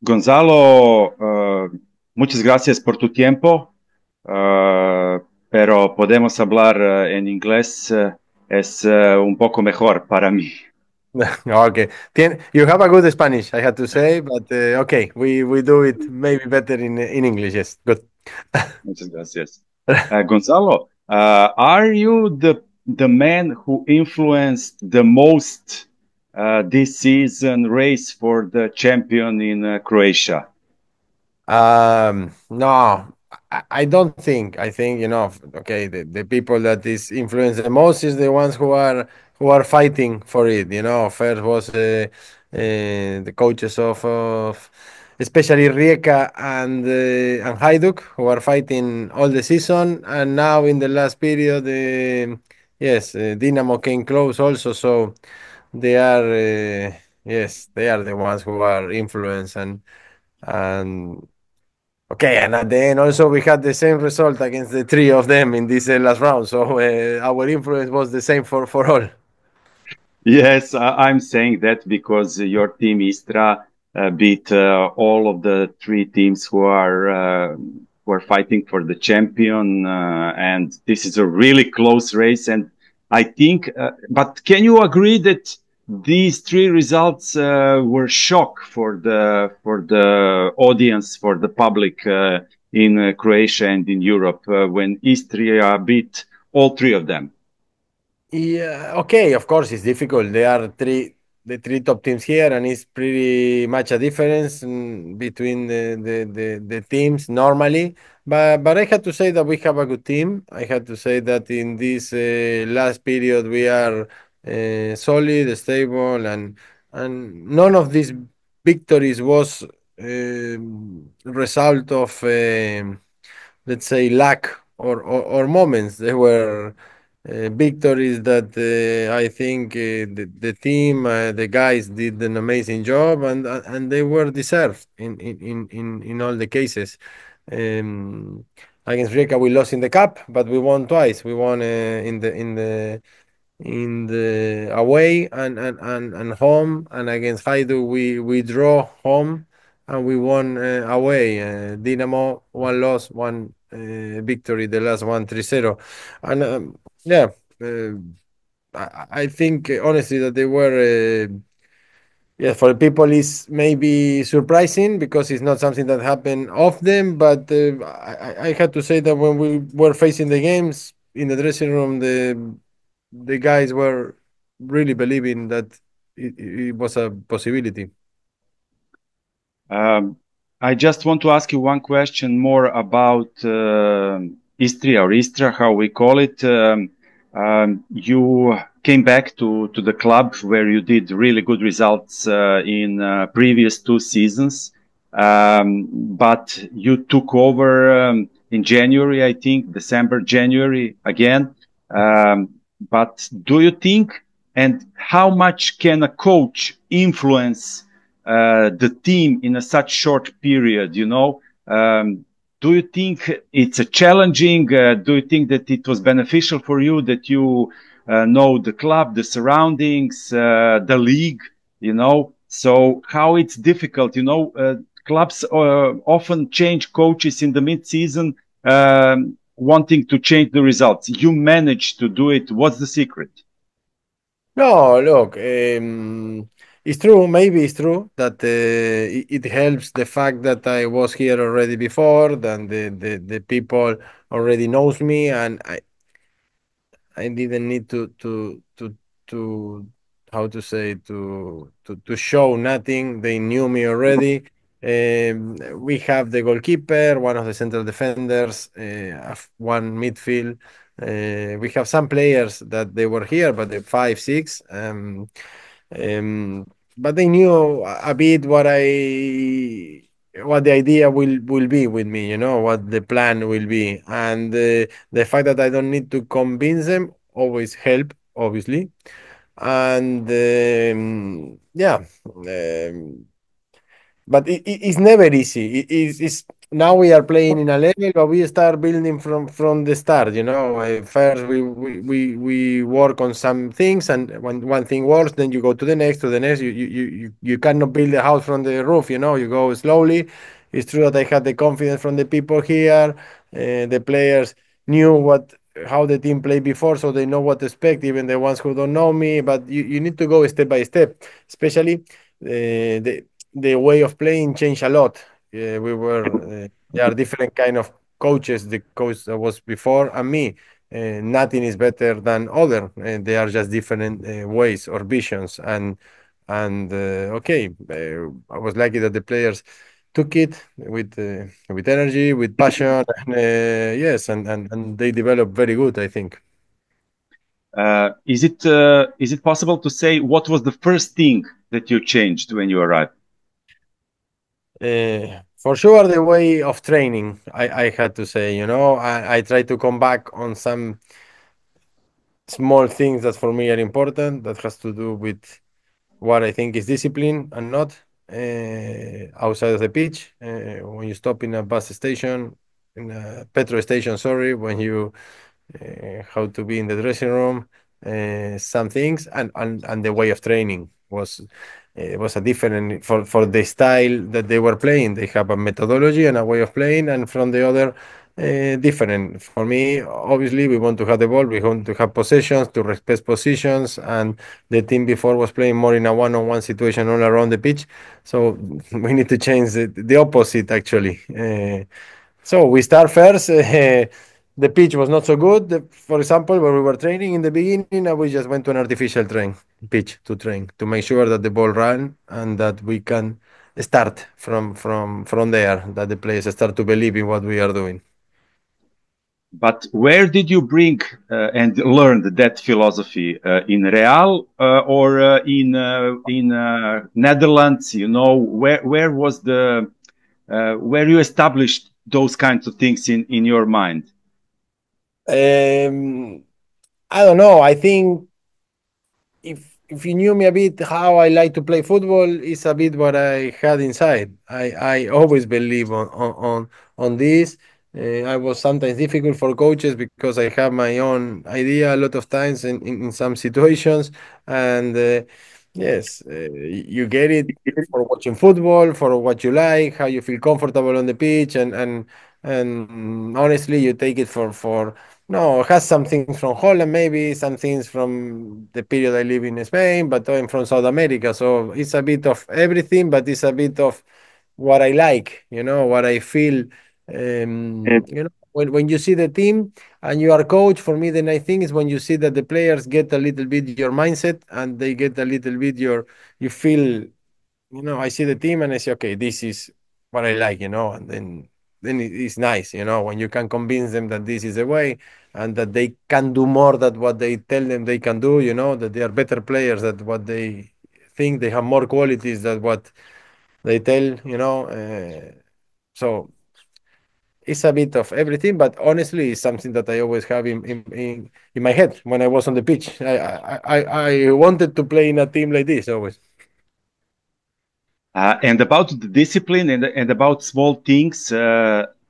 Gonzalo, muchas gracias por tu tiempo, pero podemos hablar en inglés, es un poco mejor para mí. Okay. You have a good Spanish, I had to say, but okay, we do it maybe better in English. Yes, good. Muchas gracias. Gonzalo, are you the man who influenced the most this season race for the champion in Croatia? No, I don't think. I think okay, the people that is influenced the most is the ones who are fighting for it. First was the coaches of especially Rijeka and Hajduk who are fighting all the season, and now in the last period, yes, Dinamo came close also. So they are yes, they are the ones who are influenced and okay, and at the end also we had the same result against the three of them in this last round. So our influence was the same for all. Yes, I'm saying that because your team Istra beat all of the three teams who are fighting for the champion, and this is a really close race. And I think, but can you agree that these three results were shock for the audience, for the public in Croatia and in Europe when Istria beat all three of them? Yeah, okay, of course it's difficult. There are the three top teams here, and it's pretty much a difference between the teams normally. But I had to say that we have a good team. I had to say that in this last period we are solid, stable, and none of these victories was result of let's say lack or moments. They were victories that I think the team, the guys did an amazing job, and they were deserved in all the cases. Um, Against Rijeka, we lost in the cup, but we won twice. We won in the away and home, and against Hajduk we draw home and we won away. Dinamo one loss, one victory, the last one 3-0. And yeah, uh, I think honestly that they were. Yeah, for people is maybe surprising because it's not something that happened often. But I had to say that when we were facing the games in the dressing room, the guys were really believing that it was a possibility. Um, I just want to ask you one question more about Istria or Istra, how we call it. You came back to the club where you did really good results in previous two seasons, but you took over in January, I think, December, January again. But do you think, and how much can a coach influence the team in a such short period, do you think it's a challenging? Do you think that it was beneficial for you that you know the club, the surroundings, the league, So how it's difficult, clubs often change coaches in the mid-season, wanting to change the results. You managed to do it. What's the secret? No, look, it's true. Maybe it's true that it helps the fact that I was here already before, that the people already knows me, and I didn't need to how to say to show nothing. They knew me already. We have the goalkeeper, one of the central defenders, one midfield. We have some players that they were here, but the five, six. Um, but they knew a bit what the idea will be with me, what the plan will be, and the fact that I don't need to convince them always help, obviously. And yeah, but it's never easy. It's now we are playing in a level, but we start building from the start. First we work on some things, and when one thing works, then you go to the next, to the next. You cannot build a house from the roof. You go slowly. It's true that I had the confidence from the people here. The players knew what how the team played before, so they know what to expect, even the ones who don't know me. But you need to go step by step, especially the way of playing changed a lot. There are different kind of coaches. The coach that was before and me, nothing is better than other. They are just different ways or visions. And okay, I was lucky that the players took it with energy, with passion, and yes, and they developed very good, I think. Is it possible to say what was the first thing that you changed when you arrived? For sure, the way of training, I had to say, I try to come back on some small things that for me are important that has to do with what I think is discipline and not outside of the pitch. When you stop in a bus station, in a petrol station, sorry, when you how to be in the dressing room, some things, and the way of training was a different for the style that they were playing. They have a methodology and a way of playing, and from the other, different. For me, obviously, we want to have the ball, we want to have possessions, to respect positions, and the team before was playing more in a one-on-one situation all around the pitch. So we need to change the opposite, actually. So we start first. The pitch was not so good. For example, when we were training in the beginning, we just went to an artificial train pitch to train to make sure that the ball ran and that we can start from there. That the players start to believe in what we are doing. But where did you bring and learn that philosophy in Real or in Netherlands? Where was the where you established those kinds of things in your mind? Um, I don't know. I think if you knew me a bit how I like to play football, it's a bit what I had inside. I always believe on this. I was sometimes difficult for coaches because I have my own idea a lot of times in some situations. And yes, you get it for watching football, for what you like, how you feel comfortable on the pitch, and honestly, you take it for no, it has some things from Holland, maybe some things from the period I live in Spain, but I'm from South America. So it's a bit of everything, but it's a bit of what I like, what I feel. When you see the team and you are coach, for me, the nice thing is when you see that the players get a little bit your mindset and they get a little bit you feel, I see the team and I say, okay, this is what I like, and then it's nice, when you can convince them that this is the way and that they can do more than what they tell them they can do, that they are better players than what they think, they have more qualities than what they tell, so it's a bit of everything, but honestly, it's something that I always have in my head when I was on the pitch. I wanted to play in a team like this always. And about the discipline and about small things,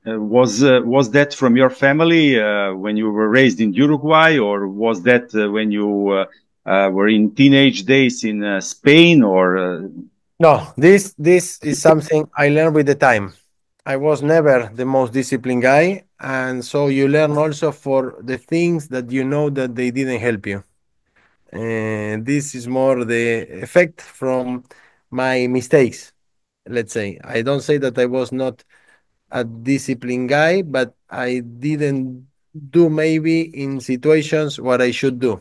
was that from your family when you were raised in Uruguay, or was that when you were in teenage days in Spain, or No, this is something I learned with the time. I was never the most disciplined guy, and so you learn also for the things that you know that they didn't help you. And this is more the effect from my mistakes. Let's say I don't say that I was not a disciplined guy, but I didn't do maybe in situations what I should do.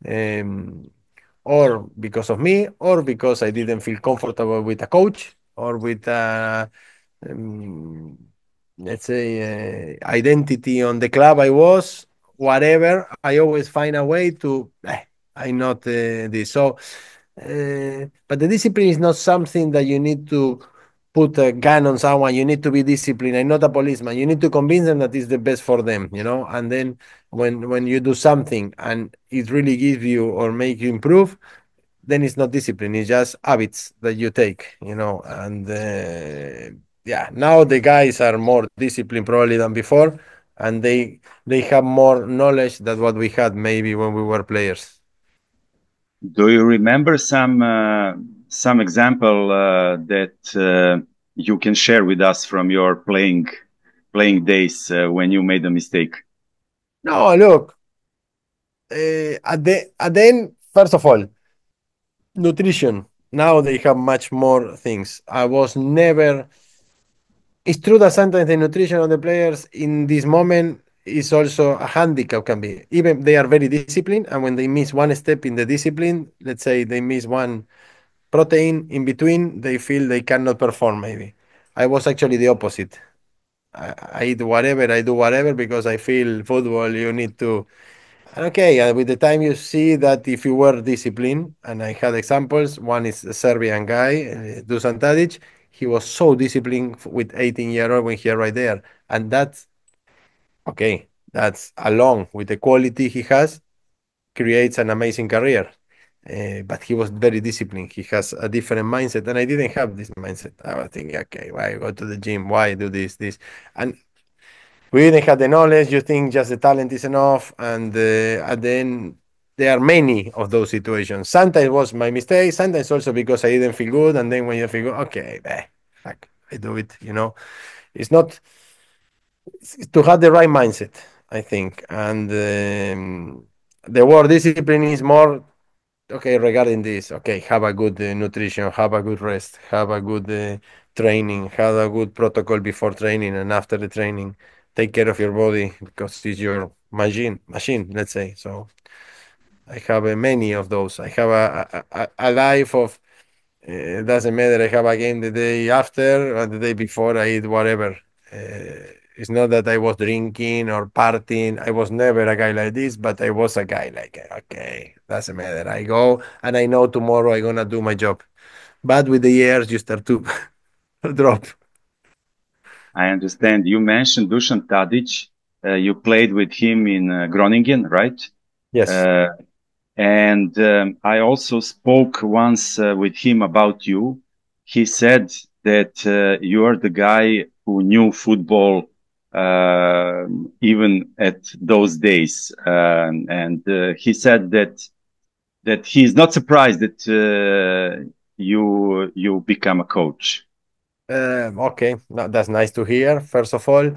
Um, or because of me, or because I didn't feel comfortable with a coach, or with um, let's say identity on the club I was, whatever. I always find a way to. I not this. So, but the discipline is not something that you need to put a gun on someone. You need to be disciplined. I'm not a policeman. You need to convince them that it's the best for them, And then when you do something and it really gives you or make you improve, then it's not discipline, it's just habits that you take, and yeah, now the guys are more disciplined probably than before, and they have more knowledge than what we had maybe when we were players. Do you remember some example that you can share with us from your playing days when you made a mistake? No, look, at the end, first of all, nutrition. Now they have much more things. I was never. It's true that sometimes the nutrition of the players in this moment is also a handicap, can be. Even they are very disciplined, and when they miss one step in the discipline, let's say they miss one protein in between, they feel they cannot perform. Maybe I was actually the opposite. I eat whatever, I do whatever because I feel football. You need to. Okay, with the time you see that if you were disciplined, and I had examples. One is a Serbian guy, Dušan Tadić. He was so disciplined with 18-year-old when he arrived there, and that's okay. That's along with the quality he has, creates an amazing career. But he was very disciplined. He has a different mindset, and I didn't have this mindset. I was thinking, okay, why go to the gym? Why do this? And we didn't have the knowledge. You think just the talent is enough, and at the end, there are many of those situations. Sometimes it was my mistake. Sometimes also because I didn't feel good, and then when you feel good, okay, fuck, I do it. It's not it's to have the right mindset, I think, and the word discipline is more okay regarding this. Okay, have a good nutrition, have a good rest, have a good training, have a good protocol before training and after the training. Take care of your body because it's your machine, let's say. So I have many of those. I have a life of doesn't matter. I have a game the day after or the day before. I eat whatever. It's not that I was drinking or partying. I was never a guy like this, but I was a guy like, okay, doesn't matter. I go and I know tomorrow I'm gonna do my job. But with the years, you start to drop. I understand. You mentioned Dušan Tadić. You played with him in Groningen, right? Yes. Uh, and I also spoke once with him about you. He said that you are the guy who knew football even at those days, and he said that he's not surprised that you become a coach. Okay, no, that's nice to hear. First of all,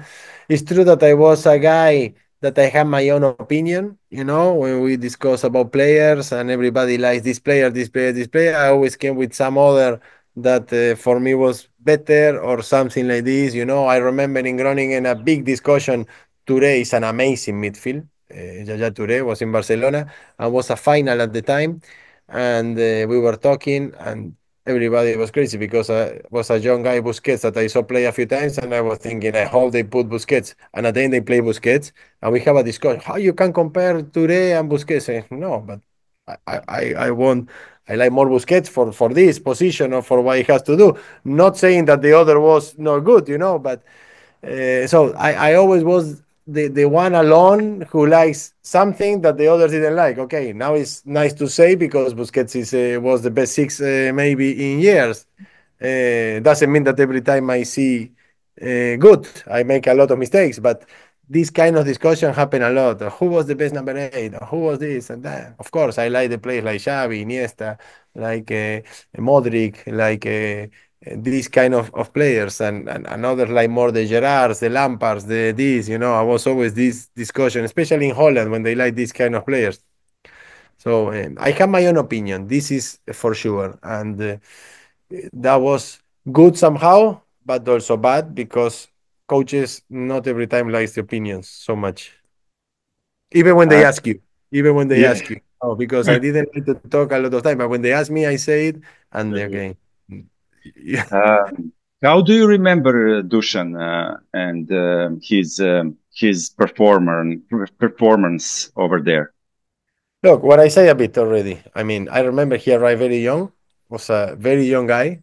it's true that I was a guy that I have my own opinion. When we discuss about players and everybody likes this player, this player, this player, I always came with some other that for me was better or something like this. I remember in Groningen a big discussion. Today is an amazing midfield. Yaya Touré was in Barcelona and was a final at the time, and we were talking and everybody was crazy because I was a young guy, Busquets, that I saw play a few times, and I was thinking, I hope they put Busquets. And at the end, they play Busquets, and we have a discussion. How you can compare Touré and Busquets? No, but I want. I like more Busquets for this position or for what he has to do. Not saying that the other was not good, but so I always was the one alone who likes something that the others didn't like. Okay, now it's nice to say because Busquets was the best six maybe in years. Doesn't mean that every time I see good, I make a lot of mistakes, but this kind of discussion happen a lot. Who was the best number eight? Who was this and that? Of course, I like the players like Xavi, Iniesta, like Modric, like these kind of players, and others like more the Gerards, the Lampards, the this. I was always this discussion, especially in Holland when they like these kind of players. So I have my own opinion. This is for sure, and that was good somehow, but also bad because coaches not every time likes the opinions so much. Even when they Uh, ask you, even when they yeah. ask you. Oh, because I didn't like to talk a lot of time, but when they ask me, I say it, and okay. Yeah. Uh, how do you remember Dusan and his performance over there? Look, what I say a bit already. I mean, I remember he arrived very young, was a very young guy.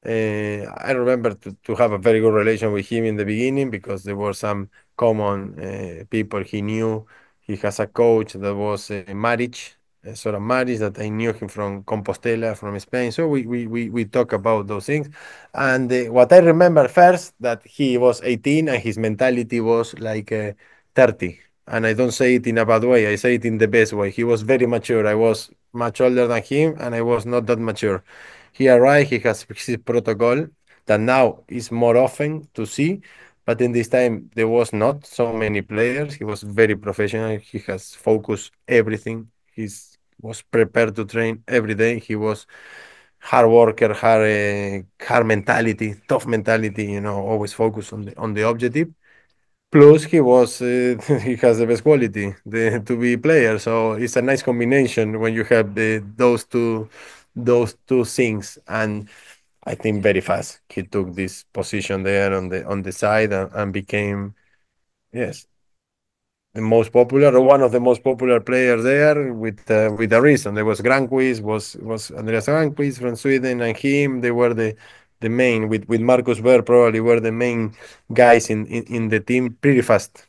I remember to have a very good relation with him in the beginning because there were some common people he knew. He has a coach that was Maric. sort of Maris, that I knew him from Compostela, from Spain. So we talk about those things. And what I remember first, that he was 18 and his mentality was like 30. And I don't say it in a bad way. I say it in the best way. He was very mature. I was much older than him, and I was not that mature. He arrived. He has his protocol that now is more often to see, but in this time there was not so many players. He was very professional. He has focused everything. He was prepared to train every day. He was hard worker, hard mentality, tough mentality. Always focused on the objective. Plus, he was he has the best quality to be player. So it's a nice combination when you have those two things. And I think very fast he took this position there on the side, and became, yes, the most popular, or one of the most popular players there, with a reason. There was Granquist, was Andreas Granquist from Sweden, and him. They were the main, with Marcus Berg, probably were the main guys in the team pretty fast.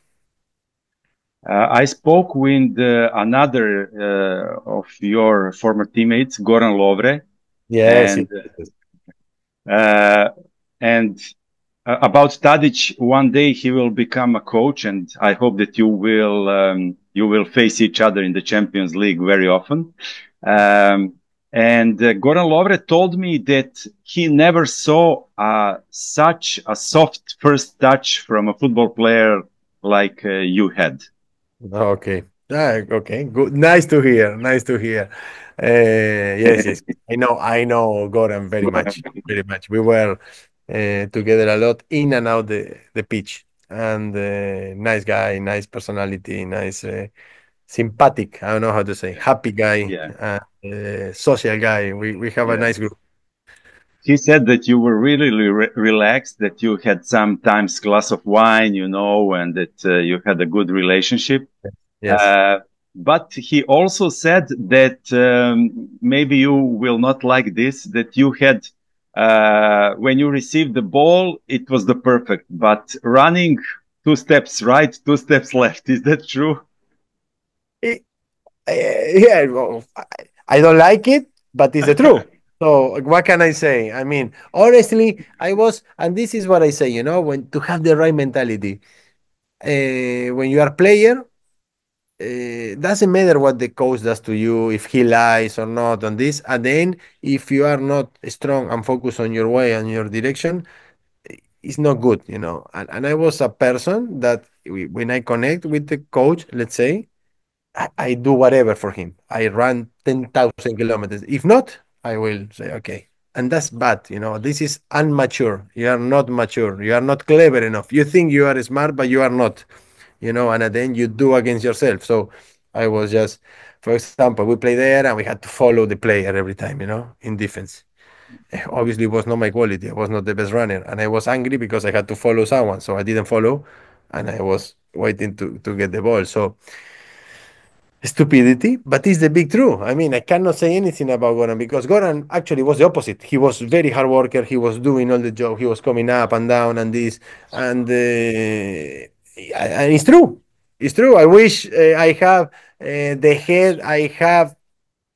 I spoke with another of your former teammates, Goran Lovreu, Yes, and yes, yes. uh, and about Tadić. One day he will become a coach, and I hope that you will face each other in the Champions League very often. Um, and Goran Lovreu told me that he never saw such a soft first touch from a football player like you had. Okay. Okay. Good. Nice to hear. Nice to hear. Yes, yes. I know Goran very much. Very much. We were together a lot in and out the pitch. And nice guy, nice personality, nice, sympathetic. I don't know how to say. Happy guy, Yeah. social guy. We have a Yeah. nice group. He said that you were really relaxed, that you had sometimes glass of wine, and that you had a good relationship. Yes. Uh, but he also said that maybe you will not like this, that you had, when you received the ball, it was the perfect, but running two steps right, two steps left. Is that true? Yeah, well, I don't like it, but it's the truth. So what can I say? I mean, honestly, I was, and this is what I say, when to have the right mentality. When you are player, doesn't matter what the coach does to you, if he lies or not on this. At the end, if you are not strong and focused on your way and your direction, it's not good. And I was a person that when I connect with the coach, let's say, I do whatever for him. I run 10,000 kilometers. If not, I will say, okay. And that's bad. This is unmature. You are not mature. You are not clever enough. You think you are smart, but you are not, and then you do against yourself. So I was just, for example, we play there and we had to follow the player every time, in defense. Obviously, it was not my quality. I was not the best runner. And I was angry because I had to follow someone. So I didn't follow, and I was waiting to get the ball. So, stupidity, but it's the big truth. I mean, I cannot say anything about Goran, because Goran actually was the opposite. He was very hard worker. He was doing all the job. He was coming up and down and this, and it's true. It's true. I wish I have the head I have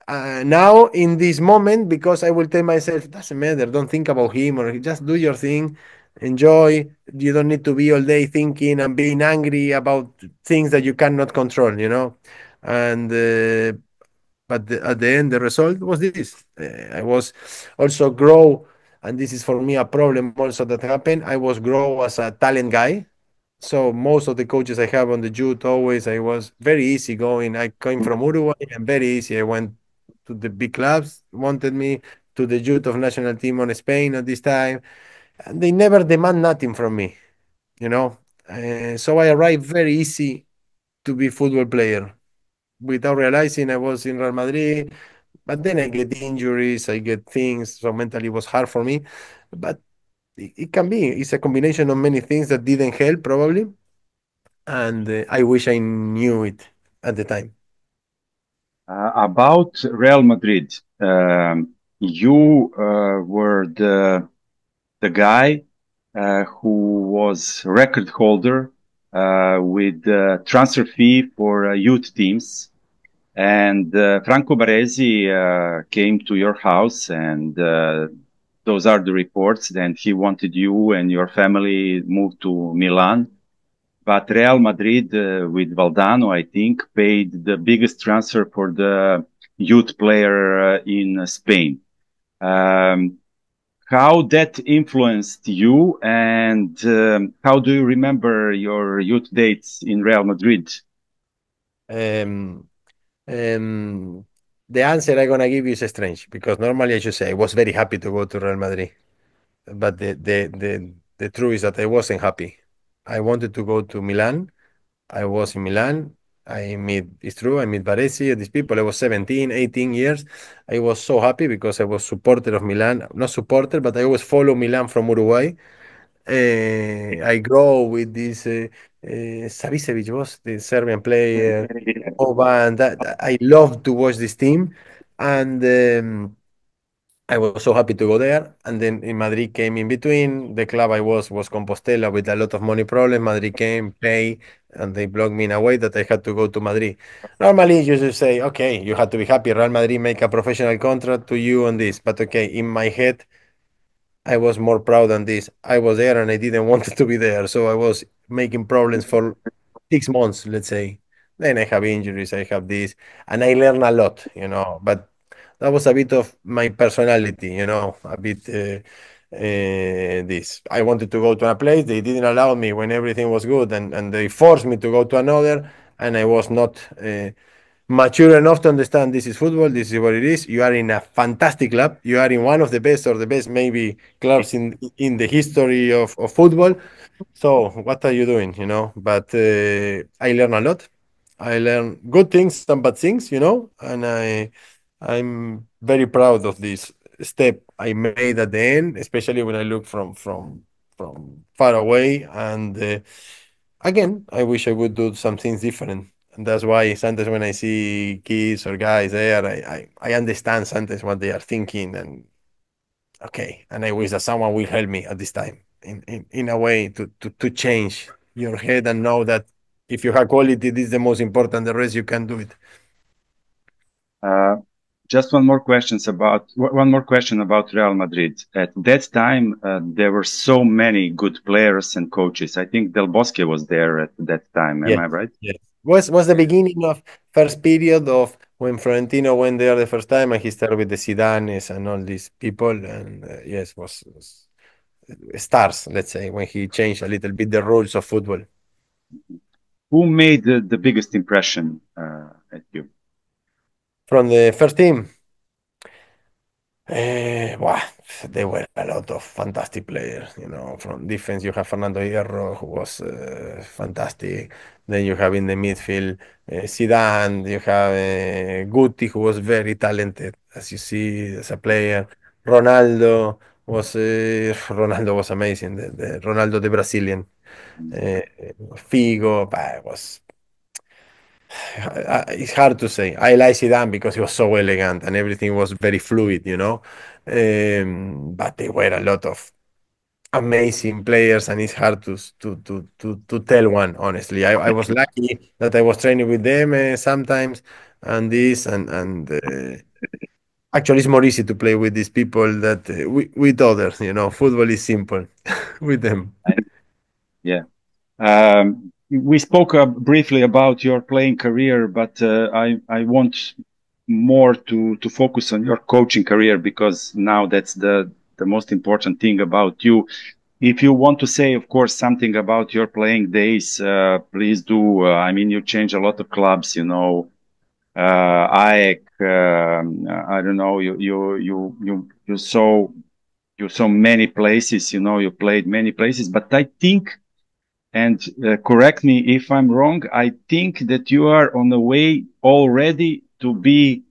now in this moment, because I will tell myself, doesn't matter. Don't think about him, or just do your thing, enjoy. You don't need to be all day thinking and being angry about things that you cannot control. And but at the end, the result was this. I was also grow, and this is for me a problem also that happened. I was grow as a talent guy. So most of the coaches I have on the youth, always I was very easy going. I came from Uruguay and very easy. I went to the big clubs, wanted me to the youth of national team on Spain at this time, and they never demand nothing from me, you know. So I arrived very easy to be football player without realizing I was in Real Madrid. But then I get injuries, I get things, so mentally it was hard for me. But it can be. It's a combination of many things that didn't help probably, and I wish I knew it at the time. About Real Madrid, you were the guy who was record holder with transfer fee for youth teams. And Franco Baresi came to your house, and those are the reports. Then he wanted you and your family moved to Milan. But Real Madrid, with Valdano, I think, paid the biggest transfer for the youth player in Spain. How that influenced you, and how do you remember your youth dates in Real Madrid? Um, um, the answer I'm gonna give you is strange because normally I should say I was very happy to go to Real Madrid, but the truth is that I wasn't happy. I wanted to go to Milan. I was in Milan. It's true, I meet Baresi, these people. I was 17, 18 years. I was so happy because I was supporter of Milan. Not supporter, but I always follow Milan from Uruguay. I grow with this Savicevic was the Serbian player. Boban. I love to watch this team, and I was so happy to go there. And then in Madrid came in between. The club I was Compostela with a lot of money problems. Madrid came, pay, and they blocked me in a way that I had to go to Madrid. Normally, you should say, okay, you had to be happy. Real Madrid make a professional contract to you on this, but okay, in my head. I was more proud than this. I was there and I didn't want to be there. So I was making problems for 6 months, let's say. Then I have injuries, I have this, and I learn a lot, But that was a bit of my personality, a bit this. I wanted to go to a place, they didn't allow me when everything was good, and they forced me to go to another, and I was not. Mature enough to understand this is football, this is what it is. You are in a fantastic club. You are in one of the best or the best maybe clubs in the history of football. So what are you doing, But I learn a lot. I learn good things, some bad things, and I'm very proud of this step I made at the end, especially when I look from far away. And again, I wish I would do some things different. And that's why sometimes when I see kids or guys there, I understand sometimes what they are thinking. And okay, and I wish that someone will help me at this time in a way to change your head and know that if you have quality, this is the most important. The rest you can do it. Uh, just one more question about Real Madrid. At that time, there were so many good players and coaches. I think Del Bosque was there at that time. Am Yes, I right? yes. Was the beginning of first period of when Florentino went there the first time and he started with the Zidanes and all these people. And yes, was stars, let's say, when he changed a little bit the rules of football. Who made the biggest impression at you? From the first team, wow, there were a lot of fantastic players. From defense, you have Fernando Hierro, who was fantastic. Then you have in the midfield Zidane. You have Guti, who was very talented, as you see as a player. Ronaldo Ronaldo was amazing. The Ronaldo, the Brazilian. Uh, Figo, was it's hard to say. I like Zidane because he was so elegant and everything was very fluid. But there were a lot of amazing players, and it's hard to tell one honestly. I was lucky that I was training with them sometimes, and actually it's more easy to play with these people that with others. Football is simple with them. Yeah. We spoke briefly about your playing career, but I want more to focus on your coaching career, because now that's the most important thing about you. If you want to say, of course, something about your playing days, please do. I mean, you change a lot of clubs, AEK, I don't know, you saw many places, you played many places, but I think, and correct me if I'm wrong, I think that you are on the way already to be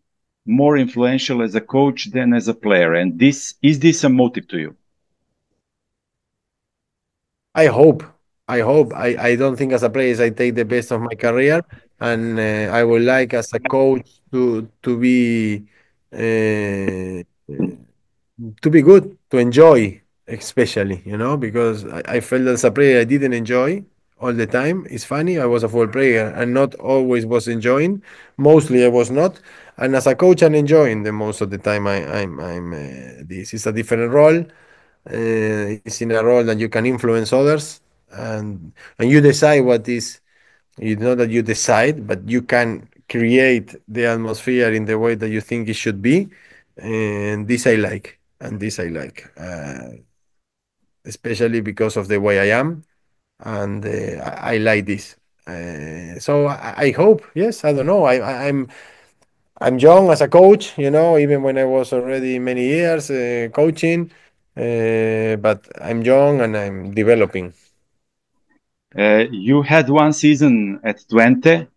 more influential as a coach than as a player. And is this a motive to you? I hope. I don't think as a player I take the best of my career, and I would like as a coach uh, to be good, to enjoy, especially, because I felt as a player I didn't enjoy. all the time. It's funny. I was a football player and not always was enjoying. Mostly I was not. And as a coach, I'm enjoying the most of the time. I'm this is a different role. It's in a role that you can influence others, and you decide what is. It's not that you decide, but you can create the atmosphere in the way that you think it should be. And this I like, and this I like, especially because of the way I am, and I like this. So I hope, yes, I don't know. I'm young as a coach, even when I was already many years coaching, but I'm young and I'm developing. You had one season at Twente.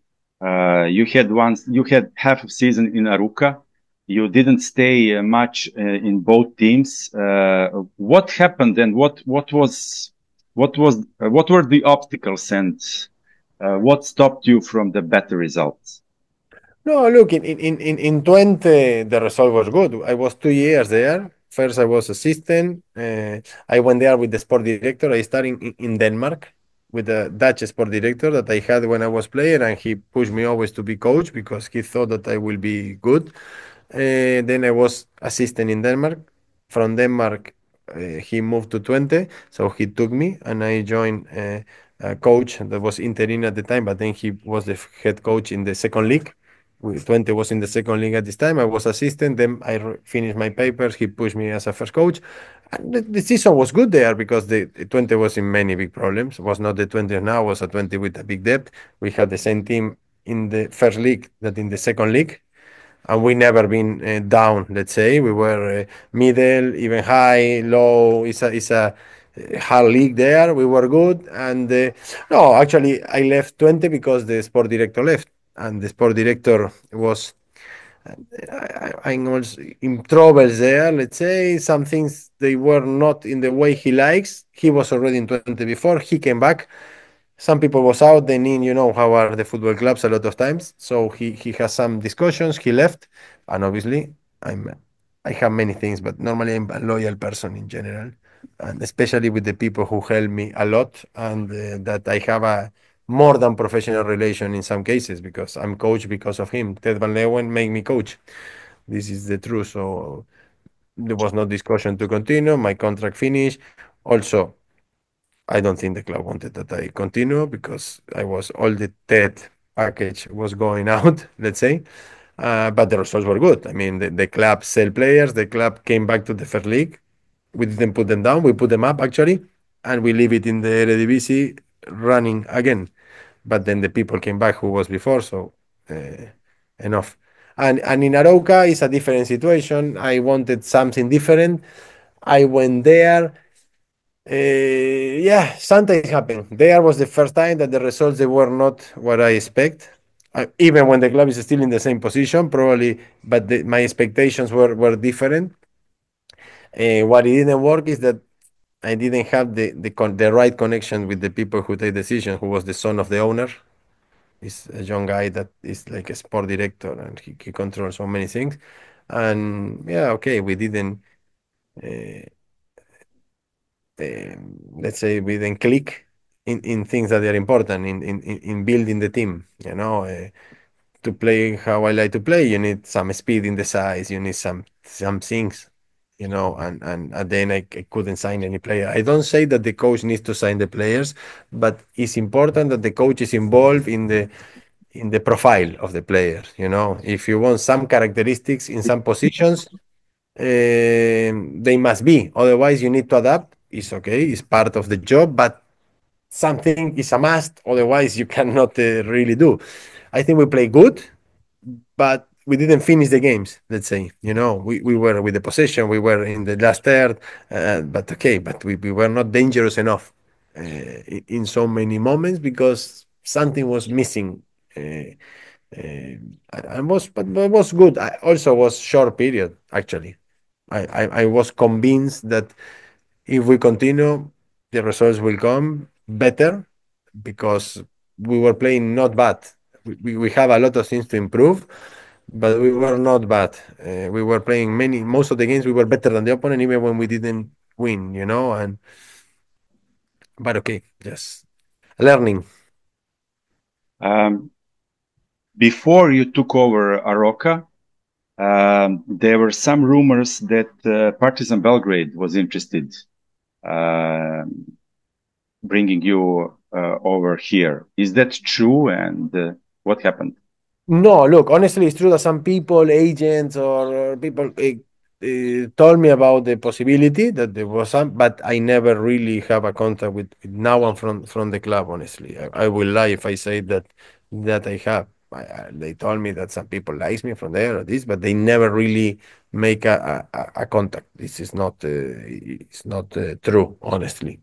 You had half of season in Aruca. You didn't stay much in both teams. What happened and what were the obstacles and what stopped you from the better results? No, look, in 20, the result was good. I was 2 years there. First, I was assistant. I went there with the sport director. I started in Denmark with the Dutch sport director that I had when I was player, and he pushed me always to be coach because he thought that I will be good. Then I was assistant in Denmark. From Denmark, he moved to 20, so he took me, and I joined a coach that was interim at the time, but then he was the head coach in the second league. 20 was in the second league at this time. I was assistant. Then I finished my papers. He pushed me as a first coach. And the season was good there because the 20 was in many big problems. It was not the 20 of now, it was a 20 with a big debt. We had the same team in the first league that in the second league, and we never been down. Let's say we were middle, even high, low. It's a hard league there. We were good, and no, actually, I left 20 because the sport director left, and the sport director was. I was in troubles there. Let's say some things they were not in the way he likes. He was already in 20 before. He came back, some people was out. They need, how are the football clubs a lot of times. So he has some discussions. He left, and obviously I'm I have many things, but normally I'm a loyal person in general, and especially with the people who help me a lot, and that I have a more than professional relation in some cases because I'm coach because of him. Ted Van Leeuwen made me coach. This is the truth. So there was no discussion to continue. My contract finished. Also, I don't think the club wanted that I continue because I was all the TED package was going out, let's say. But the results were good. I mean, the club sell players. The club came back to the first league. We didn't put them down. We put them up actually, and we leave it in the Eredivisie running again. But then the people came back who was before, so enough. And in Arauca, it's a different situation. I wanted something different. I went there. Yeah, something happened. There was the first time that the results they were not what I expect. Even when the club is still in the same position, probably, but my expectations were different. What it didn't work is that I didn't have the right connection with the people who take decisions. Who was the son of the owner? He's a young guy that is like a sport director, and he controls so many things. And yeah, okay, we didn't. Uh, let's say we then click in things that are important in building the team, to play how I like to play, you need some speed in the size, you need some things, and then I couldn't sign any player. I don't say that the coach needs to sign the players, but it's important that the coach is involved in the profile of the players. If you want some characteristics in some positions, they must be. Otherwise, you need to adapt. It's okay. It's part of the job, but something is a must. Otherwise, you cannot really do. I think we play good, but we didn't finish the games. Let's say, we were with the possession. We were in the last third, but okay, but we were not dangerous enough in so many moments because something was missing. But it was good. I also was short period actually. I was convinced that if we continue, the results will come better because we were playing not bad. We have a lot of things to improve, but we were not bad. We were playing most of the games we were better than the opponent, even when we didn't win. But okay, yes. learning. Um, Before you took over Aroca, there were some rumors that Partizan Belgrade was interested uh, bringing you over here. Is that true? And what happened? No, look, honestly, it's true that some people, agents or people told me about the possibility that there was some, but I never really have a contact with no one from the club. Honestly, I will lie if I say that I have. They told me that some people like me from there or this, but they never really make a contact. This is not it's not true, honestly.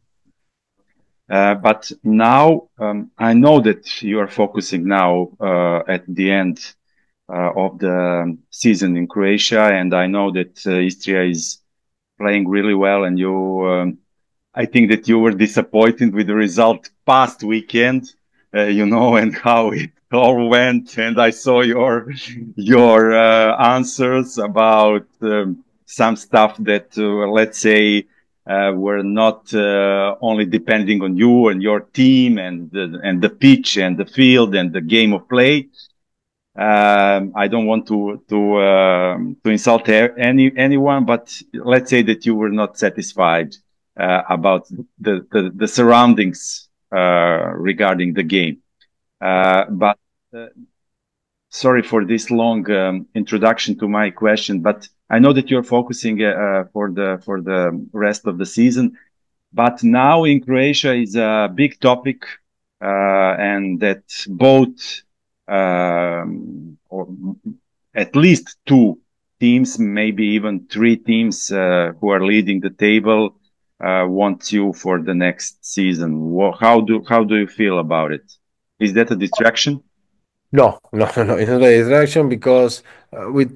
But now I know that you are focusing now at the end of the season in Croatia, and I know that Istria is playing really well, and I think that you were disappointed with the result past weekend, and how it all went. And I saw your answers about some stuff that, let's say, were not only depending on you and your team and the pitch and the field and the game of play. I don't want to insult anyone, but let's say that you were not satisfied about the surroundings regarding the game. But sorry for this long introduction to my question, but I know that you're focusing for the rest of the season. But now in Croatia is a big topic, and that both, or at least two teams, maybe even three teams who are leading the table, want you for the next season. How do you feel about it? Is that a distraction? No, no, no, no. It's not a distraction because we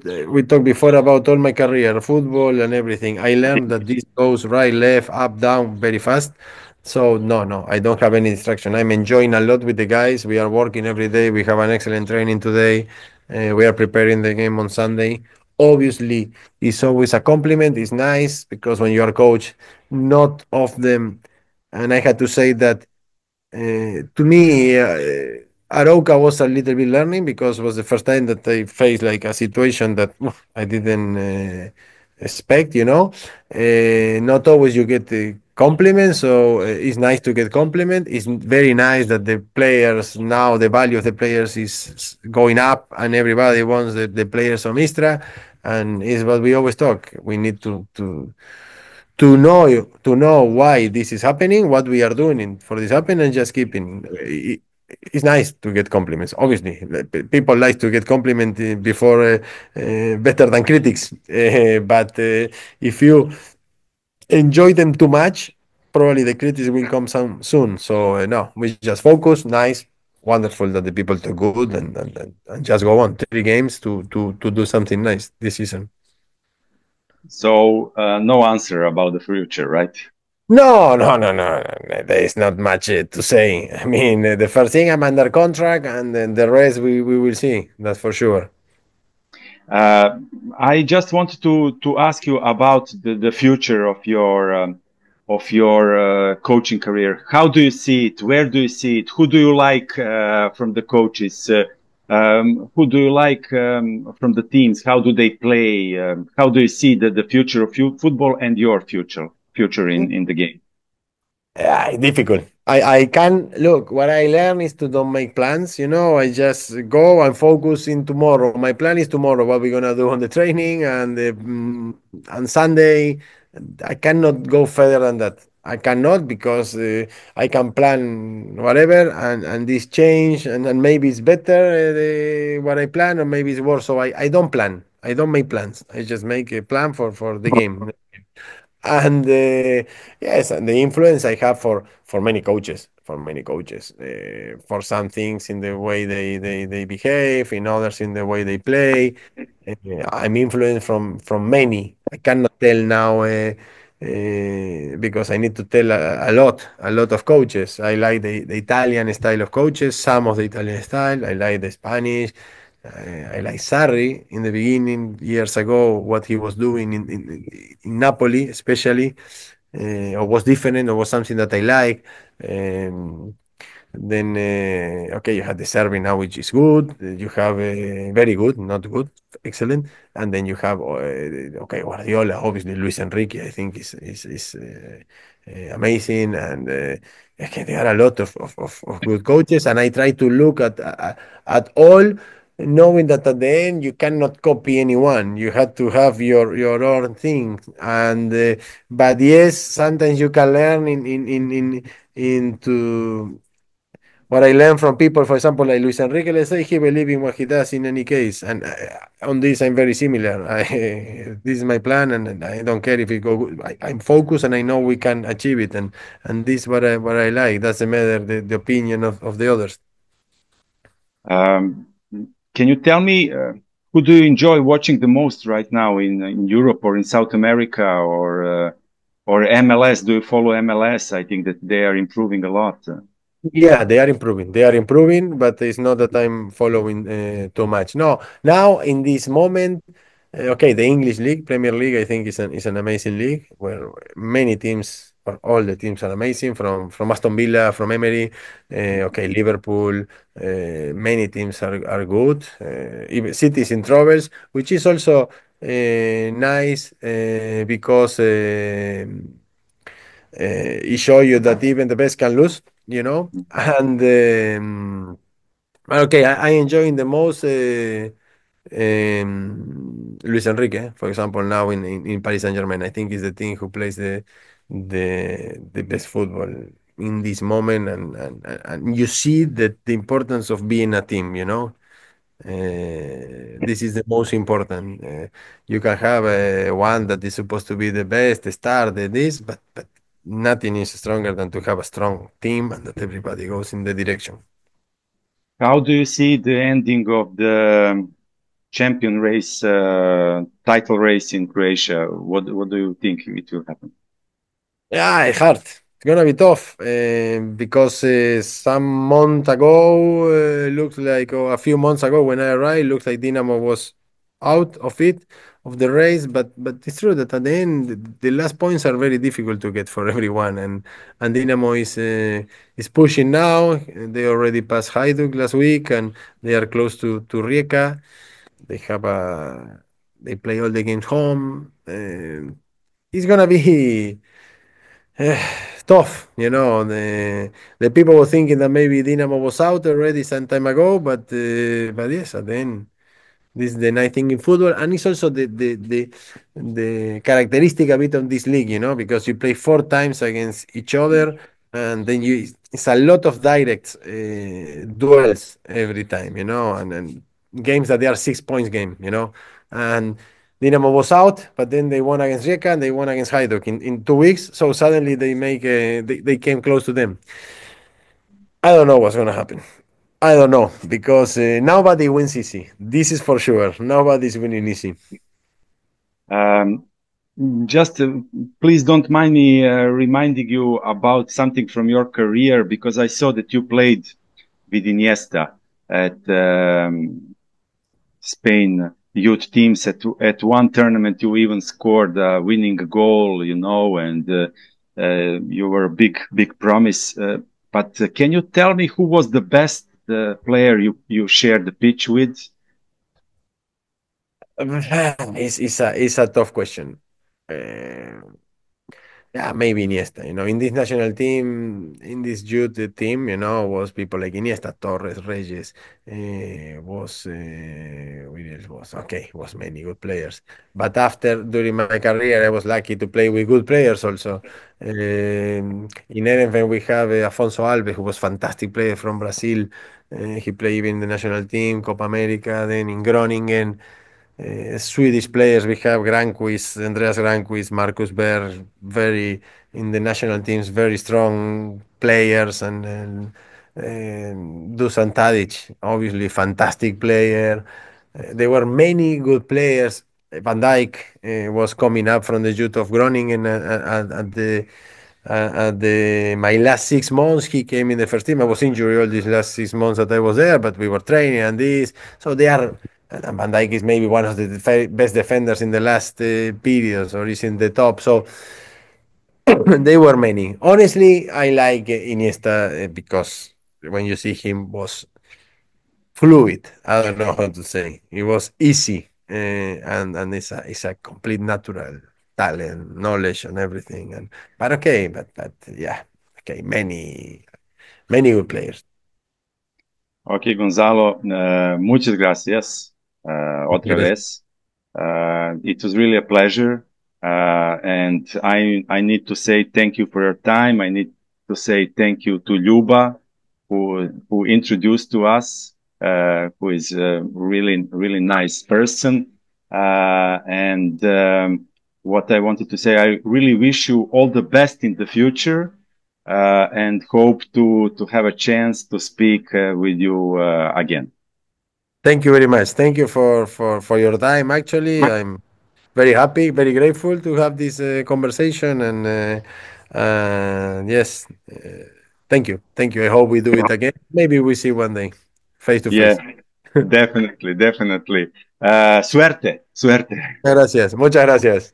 talked before about all my career, football and everything. I learned that this goes right, left, up, down very fast. So no, no, I don't have any distraction. I'm enjoying a lot with the guys. We are working every day. We have an excellent training today. We are preparing the game on Sunday. Obviously, it's always a compliment. It's nice because when you are coach, not of them. And I had to say that to me, Arauca was a little bit learning because it was the first time that I faced like a situation that I didn't expect, you know. Not always you get the compliment, so it's nice to get compliment. It's very nice that the players now, the value of the players is going up and everybody wants the players of Mistra. And is what we always talk. We need to know why this is happening, what we are doing for this happening, and just keeping. It's nice to get compliments. Obviously, people like to get compliment before better than critics. But if you enjoy them too much, probably the critics will come some soon. So no, we just focus. Nice, wonderful that the people do good and just go on 3 games to do something nice this season. So no answer about the future, right? No, no, no, no, no. There is not much to say. I mean, the first thing I'm under contract, and then the rest we will see. That's for sure. Uh, I just wanted to ask you about the future of your coaching career. How do you see it? Where do you see it? Who do you like from the coaches? Who do you like from the teams? How do they play? How do you see the future of football and your future in the game? Difficult. I can look. What I learn is to don't make plans. I just go and focus in tomorrow. My plan is tomorrow. What we're gonna do on the training and Sunday. I cannot go further than that. I cannot because I can plan whatever and this change and maybe it's better what I plan or maybe it's worse. So I don't plan. I don't make plans. I just make a plan for the game. And yes, and the influence I have for many coaches, for some things in the way they behave, in others in the way they play. I'm influenced from many. I cannot tell now because I need to tell a lot of coaches. I like the Italian style of coaches, some of the Italian style. I like the Spanish. I like Sarri in the beginning, years ago, what he was doing in Napoli, especially, or was different, or was something that I like. Um, Then okay, you have the Serbia now, which is good. You have very good, not good, excellent, and then you have okay, Guardiola, obviously Luis Enrique. I think is amazing, and okay, there are a lot of good coaches, and I try to look at all, knowing that at the end you cannot copy anyone. You have to have your own thing, and but yes, sometimes you can learn in into what I learned from people, for example, like Luis Enrique, let's say he believes in what he does in any case. And on this, I'm very similar. This is my plan, and I don't care if it go good. I'm focused, and I know we can achieve it. And this is what I like. Doesn't matter the opinion of the others. Um, can you tell me who do you enjoy watching the most right now in Europe or in South America or MLS? Do you follow MLS? I think that they are improving a lot. Yeah, they are improving. They are improving, but it's not that I'm following too much. No, now in this moment, okay, the English League, Premier League, I think is an amazing league where many teams, or all the teams are amazing. From Aston Villa, from Emery, okay, Liverpool, many teams are good. Even City is in troubles, which is also nice because. It shows you that even the best can lose, you know. And okay, I enjoying the most Luis Enrique, for example, now in Paris Saint-Germain. I think is the team who plays the best football in this moment, and you see that the importance of being a team, you know. This is the most important. You can have one that is supposed to be the best, the star, the this, but nothing is stronger than to have a strong team and that everybody goes in the direction. How do you see the ending of the champion race, title race in Croatia? What do you think it will happen? Yeah, it's hard. It's gonna be tough because some month ago, looks like a few months ago when I arrived, looks like Dinamo was out of it of the race. But it's true that at the end, the last points are very difficult to get for everyone, and Dinamo is pushing now. They already passed Hajduk last week, and they are close to Rijeka. They have a they play all the games home. It's gonna be. Tough, you know. The people were thinking that maybe Dinamo was out already some time ago, but yes, at the end, this is the nice thing in football, and it's also the characteristic a bit of this league, you know, because you play four times against each other, and then it's a lot of direct duels every time, you know, and games that they are 6 points game, you know, and Dinamo was out, but then they won against Rijeka and they won against Hajduk in 2 weeks. So suddenly they came close to them. I don't know what's gonna happen. I don't know because nobody wins easy. This is for sure. Nobody's winning easy. Um, just please don't mind me reminding you about something from your career because I saw that you played with Iniesta at Spain youth teams. At one tournament, you even scored a winning goal, you know, and you were a big promise. But can you tell me who was the best player you shared the pitch with? It's a tough question. Uh, Yeah, maybe Iniesta. You know, in this national team, in this youth team, you know, was people like Iniesta, Torres, Reyes, what else was okay, was many good players. But after during my career, I was lucky to play with good players also. In Erenven, we have Afonso Alves, who was fantastic player from Brazil. He played even in the national team, Copa America. Then in Groningen. Swedish players, we have Granqvist, Andreas Granqvist, Marcus Berg, very in the national teams, very strong players, and Dušan Tadić, obviously fantastic player. There were many good players. Van Dijk was coming up from the youth of Groningen at the my last 6 months. He came in the first team. I was injured all these last 6 months that I was there, but we were training and this. So they are. And Van Dijk is maybe one of the best defenders in the last periods, or is in the top. So they were many. Honestly, I like Iniesta because when you see him was fluid. I don't know how to say. It was easy, and it's a complete natural talent, knowledge, and everything. And but okay, but yeah, okay, many good players. Ok, Gonzalo, muchas gracias otra Yes. vez. It was really a pleasure. And I need to say thank you for your time. I need to say thank you to Ljuba, who introduced to us, who is a really, really nice person. And what I wanted to say, I really wish you all the best in the future. And hope to have a chance to speak with you again. Thank you very much. Thank you for your time. Actually, I'm very happy, very grateful to have this conversation, and yes, thank you. I hope we do it again. Maybe we see one day, face to Yeah, face. definitely, definitely. Suerte, suerte. Gracias, muchas gracias.